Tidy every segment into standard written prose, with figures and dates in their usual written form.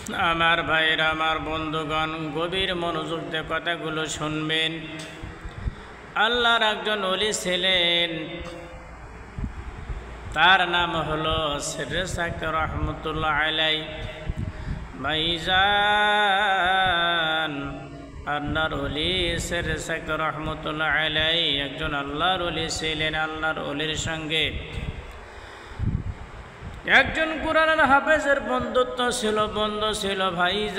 আমার ভাইরা, আমার বন্ধুগণ, গভীর মনোযোগ দিয়ে কথাগুলো শুনবেন। আল্লাহর একজন ওলি ছিলেন, তার নাম হলো সিররে সাকির রহমতুল্লাহ আলাইহি। ভাইজান, আল্লাহর ওলি সিররে সাকির রহমতুল্লাহ আলাইহি একজন আল্লাহর ওলি ছিলেন। আল্লাহর ওলির সঙ্গে একজন কুরআনের হাফেজের বন্ধু ছিল। ভাইজান,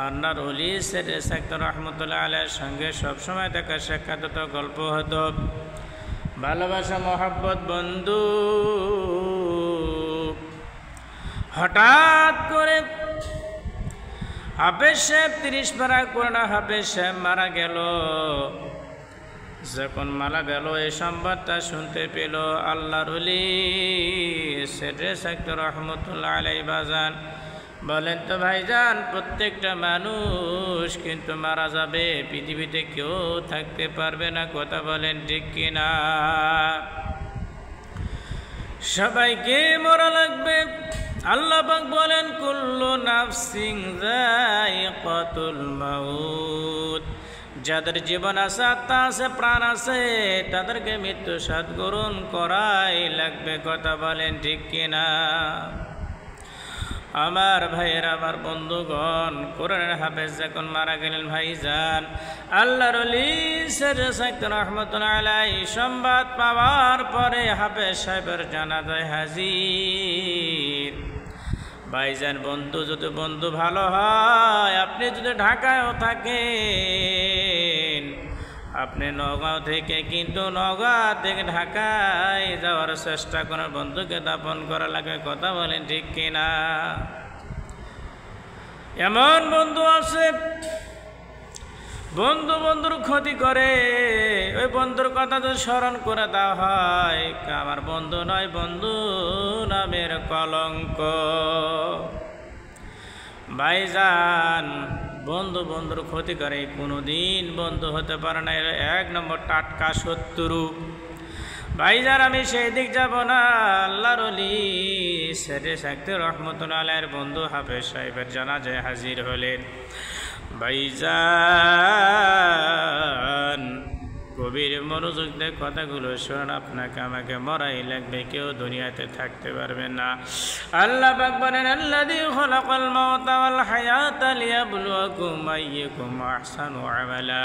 আল্লাহর ওলি সিররে সাকির রহমতুল্লাহ আলাইহির সঙ্গে সবসময় দেখা সাক্ষাৎ হতো, গল্প হতো, ভালোবাসা মহব্বত বন্ধু। হঠাৎ করে হাফেজ সাহেব 30 পারা কোরআন হাফেজ সাহেব মারা গেল। যখন মারা গেল, এই সংবাদটা শুনতে পেল আল্লাহর ওলি সিররে সাকির রহমতুল্লাহ আলাইহি। বাজান বলেন তো ভাইজান, প্রত্যেকটা মানুষ কিন্তু মারা যাবে, পৃথিবীতে কেউ থাকতে পারবে না। কথা বলেন ঠিক কিনা? সবাইকে মরা লাগবে। আল্লাহ পাক বলেন, কুল্লু নাফসিন যায়িকাতুল মাউত। যাদের জীবন আছে, আত্মা আছে, প্রাণ আছে, তাদেরকে মৃত্যু স্বাদ গ্রহণ করাই লাগবে। কথা বলেন ঠিক কিনা? আমার ভাইয়েরা, আমার বন্ধুগণ, কোরআনের হাফেজ যখন মারা গেলেন ভাইজান, আল্লাহর ওলি সিররে সাকির রহমতুল্লাহ আলাইহি সংবাদ পাওয়ার পরে হাফেজ সাহেবের জানাজায় হাজির। ভাইজান, বন্ধু যদি বন্ধু ভালো হয়, আপনি যদি ঢাকায়ও থাকেন, আপনি নওগাঁও থেকে কিন্তু নওগাঁ থেকে ঢাকায় যাওয়ার চেষ্টা করেন, বন্ধুকে দাফন করা লাগে। কথা বলেন ঠিক কিনা? এমন বন্ধু আছে, বন্ধুর ক্ষতি করে। ওই বন্ধুর কথা যদি স্মরণ করে দেওয়া হয়, আমার বন্ধু নয়, বন্ধু নামের কলঙ্ক। ভাইজান, বন্ধুর ক্ষতি করে, কোনোদিন বন্ধু হতে পারে না। 1 নম্বর টাটকা শত্রু। ভাইজান, আমি সেই দিক যাব না। আল্লাহর ওলি সিররে সাকির রহমতুল্লাহ আলাইহির বন্ধু হাফেজ সাহেবের জানাজায় হাজির হলেন। ভাইজান, গভীর মনোযোগ দিয়ে কথাগুলো শুনুন। আপনাকে আমাকে মরাই লাগবে, কেউ দুনিয়াতে থাকতে পারবে না। আল্লাহ পাক বলেন, আল্লাযী খালাকাল মাউতা ওয়াল হায়াতা লিয়াবলুয়াকুম আইয়ুকুম আহসানু আমালা।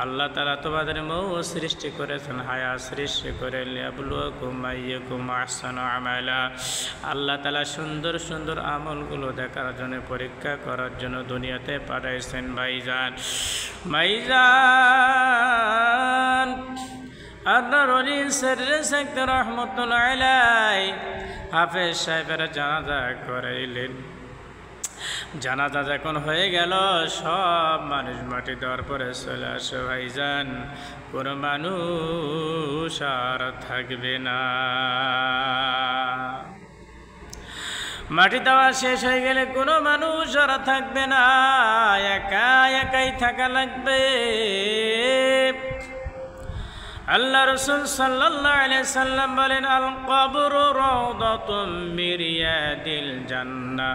আল্লাহ তাআলা তোমাদের মৌত সৃষ্টি করেছেন, হায়াত সৃষ্টি করে লিয়াবলুয়াকুম আইয়ুকুম আহসানু আমালা। আল্লাহ তাআলা সুন্দর সুন্দর আমলগুলো দেখার জন্য, পরীক্ষা করার জন্য দুনিয়াতে পাঠাইছেন। ভাইজান, আল্লাহর ওলি সিররে সাকির রহমতুল্লাহ আলাইহি হাফেজ সাহেবের জানাজা করাইলেন। জানাজা যখন হয়ে গেল, সব মানুষ মাটি দেওয়ার পরে চলে আসে। ভাইজান, কোনো মানুষ আর থাকবে না। মাটি দেওয়া শেষ হয়ে গেলে কোনো মানুষ আর থাকবে না, একাই থাকা লাগবে। আল্লাহ রাসূল সাল্লাল্লাহু আলাইহি সাল্লাম বলেন, আল কবরু রাউদাতুম মিন রিয়াদিল জান্নাহ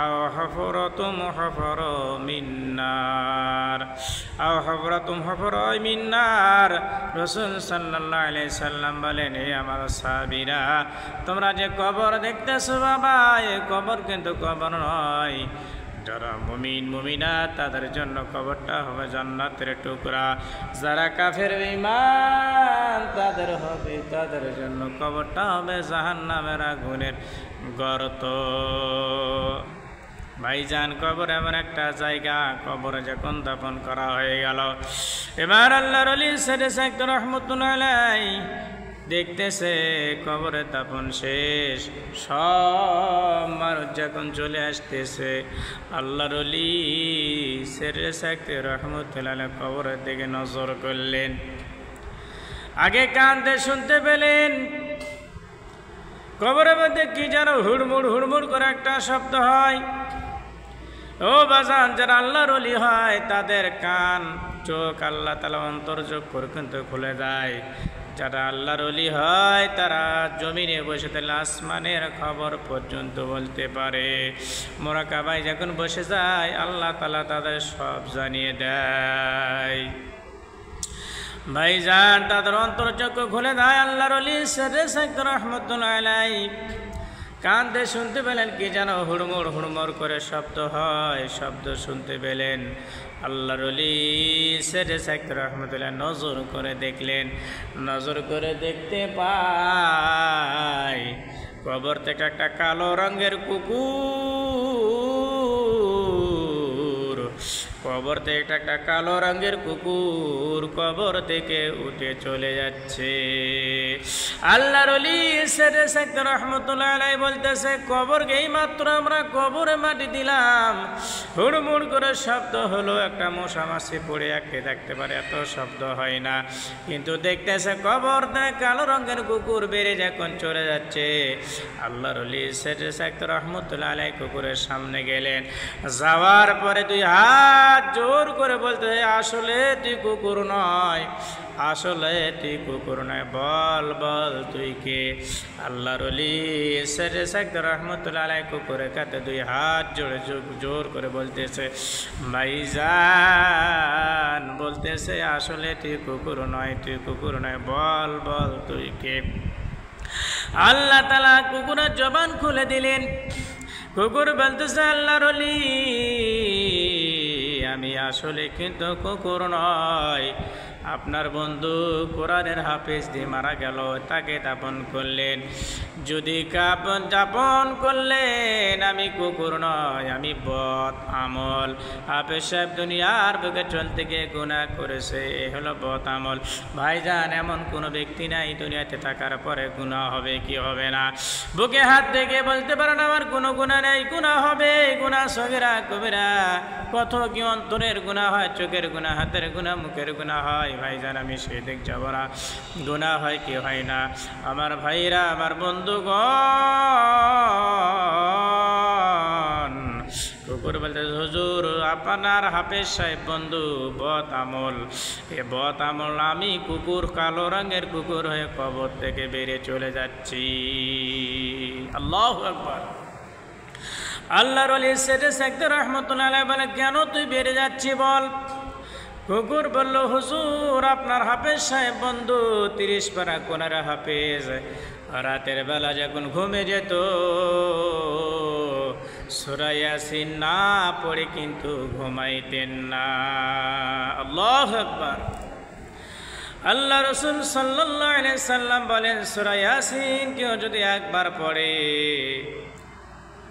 আও হুফরাতুম মিন নার আও হুফরাতুম মিন নার। রাসূল সাল্লাল্লাহু আলাইহি সাল্লাম বলেন, হে আমার সাহাবীরা, তোমরা যে কবর দেখতেছো বাবা, এই কবর কিন্তু কবর নয়। যারা মুমিন মুমিনাত, তাদের জন্য কবরটা হবে জান্নাতের টুকরা। যারা কাফের ঈমান তাদের জন্য কবরটা হবে জাহান্নামের আগুনের গর্ত। ভাইজান, কবর এমন একটা জায়গা, কবরে যখন দাফন করা হয়ে গেল, এবার আল্লাহর ওলি সিররে সাকির রহমতুল্লাহ আলাইহি দেখতেছে কবরে দাফন শেষ, সব মানুষ যখন চলে আসতেছে, আল্লাহর ওলি সিররে সাকির রহমতুল্লাহ আলাইহি কবরের দিকে নজর করলেন। আগে কান্দে শুনতে পেলেন কবরের মধ্যে কি যেন হুড়মুড় করে একটা শব্দ হয়। ও বাজান, যারা আল্লাহর ওলি হয়, তাদের কান, চোখ আল্লাহ তাআলা অন্তর্যোগ করে কিন্তু খুলে দেয়। যারা আল্লাহর ওলি হয় তারা জমিনে বসে থাকলে আসমানের খবর পর্যন্ত বলতে পারে। মুরাকাবায় যখন বসে যায় আল্লাহ তাআলা তাদের সব জানিয়ে দেয়। ভাইজান, তাদের অন্তরচক্ষু খুলে দেয়। আল্লাহর ওলি সদরে সাইদ রহমতুল্লাহ আলাইহি কান্দে শুনতে পেলেন কি যেন হুড়মুড় হুড়মুড় করে শব্দ হয়। শব্দ শুনতে পেলেন। আল্লাহর ওলি সদরে সাইদ রহমতুল্লাহ নজর করে দেখলেন। নজর করে দেখতে পায় কবর থেকে একটা কালো রঙের কুকুর, কবর থেকে একটা কালো রঙের কুকুর কবর থেকে উঠে চলে যাচ্ছে। আল্লাহর ওলি সদরে সাইদ রহমতুল্লাহ আলাইহি বলতেছে, কবরকে এই মাত্র আমরা কবরে মাটি দিলাম, হুড়মুড় করে শব্দ হলো, একটা মশা মাছি পড়ে একে দেখতে পারে, এত শব্দ হয় না। কিন্তু দেখতেছে কবর থেকে কালো রঙের কুকুর বেড়ে যখন চলে যাচ্ছে। আল্লাহর ওলি সদরে সাইদ রহমতুল্লাহ আলাইহি কুকুরের সামনে গেলেন। যাওয়ার পরে দুই হাত জোর করে বলতে, আসলে তুই কুকুর নয়, আসলে তুই কুকুর নয়, বল বল তুই কে? আল্লাহর ওলি সদরে সাইদ রহমতুল্লাহ আলাইহি কুকুরের কাছে দুই হাত জোড়ে জোর করে বলতেছে, ভাইজান, বলতেছে আসলে তুই কুকুর নয়, তুই কুকুর নয়, বল বল তুই কে? আল্লাহ তাআলা কুকুরের জবান খুলে দিলেন। কুকুর বলতেছে, আল্লাহর ওলি, আমি আসলে কিন্তু কুকুর নয়, আপনার বন্ধু কোরআনের হাফেজ দিয়ে মারা গেল, তাকে দাফন করলেন। যদি কাফন দাফন করলেন, আমি কুকুর নয়, আমি বদ আমল। হাফেজ সাহেব দুনিয়ার বুকে চলতে গিয়ে গুনাহ করেছে, এ হলো বদ আমল। ভাইজান, এমন কোনো ব্যক্তি নাই দুনিয়াতে থাকার পরে গুনাহ হবে কি হবে না। বুকে হাত দেখে বলতে পারেন আমার কোনো গুনাহ নেই। গুনাহ হবে, গুনাহ সগীরা কবিরা, কত কি অন্তরের গুনাহ হয়, চোখের গুনাহ, হাতের গুনাহ, মুখের গুনাহ হয়। ভাইজান, আমি সেদিক যাব না, গুনাহ হয় কি হয় না। আমার ভাইরা, আমার বন্ধুগণ, কুকুর বলতে, হুজুর আপনার হাফেজ সাহেব বন্ধু বদ আমল, এ বদ আমল, আমি কুকুর, কালো রঙের কুকুর হয়ে কবর থেকে বেরিয়ে চলে যাচ্ছি। আল্লাহু আকবার। আল্লাহর ওলি সদরে সাইদ রহমতুল্লাহ আলাইহি বলে, কেন তুই বেরিয়ে যাচ্ছি বল? কুকুর বলল, হুজুর আপনার হাফেজ সাহেব বন্ধু 30 পারা কোনার হাফেজ, রাতের বেলা যখন ঘুমে যেত সূরা ইয়াসিন না পড়ে কিন্তু ঘুমাইতেন না। আল্লাহু আকবার। আল্লাহ রাসূল সাল্লাল্লাহু আলাইহি সাল্লাম বলেন, সূরা ইয়াসিন কেউ যদি একবার পড়ে,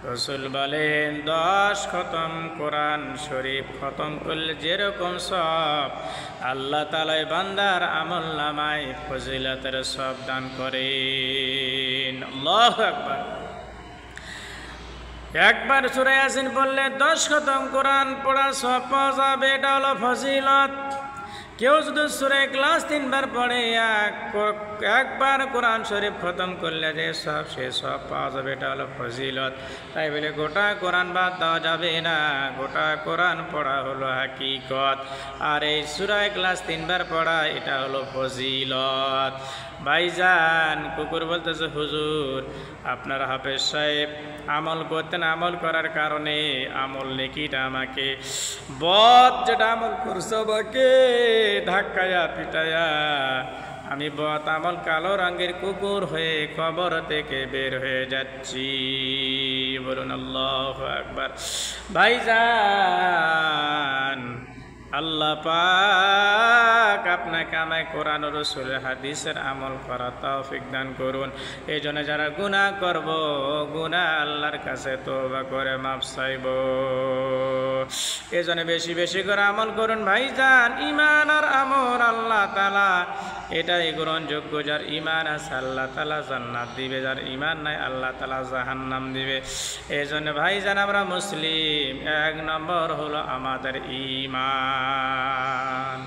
রাসূল বলেন 10 খতম কোরআন শরীফ খতম করলে যেরকম সব আল্লাহ তাআলা বান্দার আমল নামায় ফজিলতের সব দান করেন। আল্লাহু আকবার। একবার সূরা ইয়াসিন পড়লে 10 খতম কোরআন পড়ার সব পাওয়া যাবে, এটা হলো ফজিলত। কেউ যদি সূরা ইখলাস 3 বার পড়ে, একবার কোরআন শরীফ খতম করলে যে সব, সে সব পাওয়া যাবে, এটা হলো ফজিলত। তাই বলে গোটা কোরআন বাদ দেওয়া যাবে না, গোটা কোরআন পড়া হলো হাকিকত, আর এই সূরা ইখলাস 3 বার পড়া এটা হলো ফজিলত। ভাইজান, কুকুর বলতেছে, হুজুর আপনার হাফেজ সাহেব আমল করতেন, আমল করার কারণে আমল নেকিটা আমাকে, বদ যেটা আমল করছে আমাকে ধাক্কায়া পিটায়া আমি বদ আমল কালো রঙের কুকুর হয়ে কবর থেকে বের হয়ে যাচ্ছি। বলুন আল্লাহু আকবার। ভাইজান, আল্লাহ পাক আপনাকে আমায় কোরআন ও রাসূলের হাদিসের আমল করার তৌফিক দান করুন। এই জন্য যারা গুনাহ করব, গুনাহ আল্লাহর কাছে তওবা করে মাফ চাইব। এই জন্য বেশি বেশি করে আমল করুন ভাইজান। ঈমান আর আমল আল্লাহ তাআলা এটাই গ্রহণযোগ্য। যার ঈমান আছে আল্লাহ তাআলা জান্নাত দিবে, যার ঈমান নাই আল্লাহ তাআলা জাহান্নাম দিবে। এই জন্য ভাইজান, আমরা মুসলিম, 1 নম্বর হলো আমাদের ঈমান।